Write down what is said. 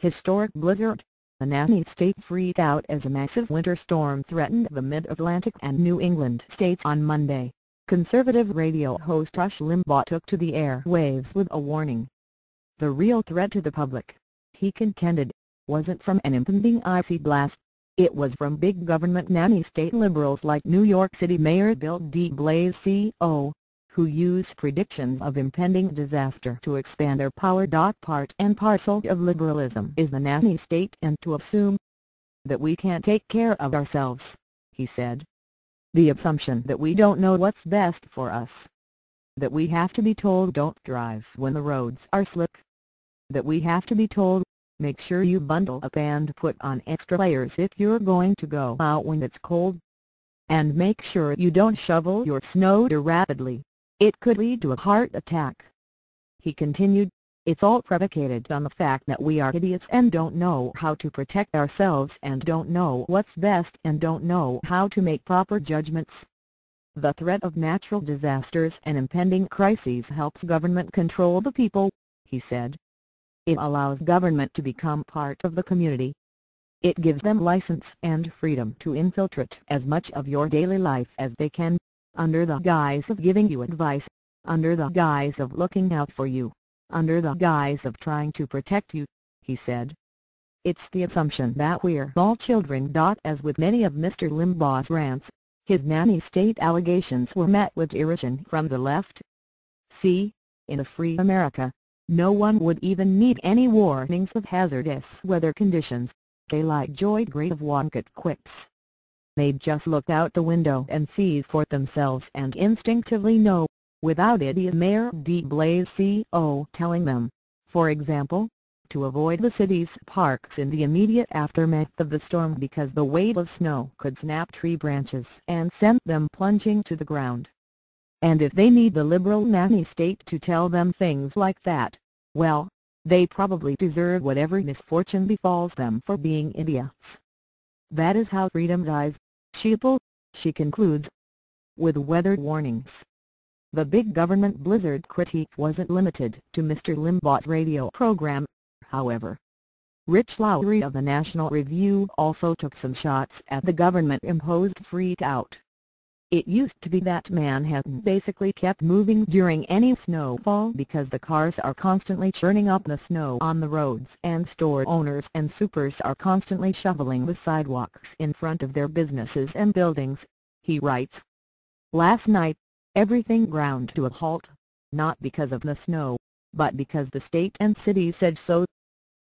Historic blizzard. The nanny state freaked out as a massive winter storm threatened the Mid-Atlantic and New England states on Monday. Conservative radio host Rush Limbaugh took to the airwaves with a warning. The real threat to the public, he contended, wasn't from an impending icy blast. It was from big government nanny state liberals like New York City Mayor Bill de Blasio, who use predictions of impending disaster to expand their power. Part and parcel of liberalism is the nanny state and to assume that we can't take care of ourselves, he said. The assumption that we don't know what's best for us. That we have to be told don't drive when the roads are slick. That we have to be told, make sure you bundle up and put on extra layers if you're going to go out when it's cold. And make sure you don't shovel your snow too rapidly. It could lead to a heart attack. He continued, it's all predicated on the fact that we are idiots and don't know how to protect ourselves and don't know what's best and don't know how to make proper judgments. The threat of natural disasters and impending crises helps government control the people, he said. It allows government to become part of the community. It gives them license and freedom to infiltrate as much of your daily life as they can, under the guise of giving you advice, under the guise of looking out for you, under the guise of trying to protect you, he said. It's the assumption that we're all children. As with many of Mr. Limbaugh's rants, his nanny state allegations were met with derision from the left. See, in a free America, no one would even need any warnings of hazardous weather conditions, daylight Joy Great of Wonkette quips. They'd just look out the window and see for themselves and instinctively know, without idiot Mayor de Blasio telling them, for example, to avoid the city's parks in the immediate aftermath of the storm because the weight of snow could snap tree branches and send them plunging to the ground. And if they need the liberal nanny state to tell them things like that, well, they probably deserve whatever misfortune befalls them for being idiots. That is how freedom dies, sheeple, she concludes, with weather warnings. The big government blizzard critique wasn't limited to Mr. Limbaugh's radio program, however. Rich Lowry of the National Review also took some shots at the government-imposed freak-out. It used to be that Manhattan basically kept moving during any snowfall because the cars are constantly churning up the snow on the roads and store owners and supers are constantly shoveling the sidewalks in front of their businesses and buildings, he writes. Last night, everything ground to a halt, not because of the snow, but because the state and city said so.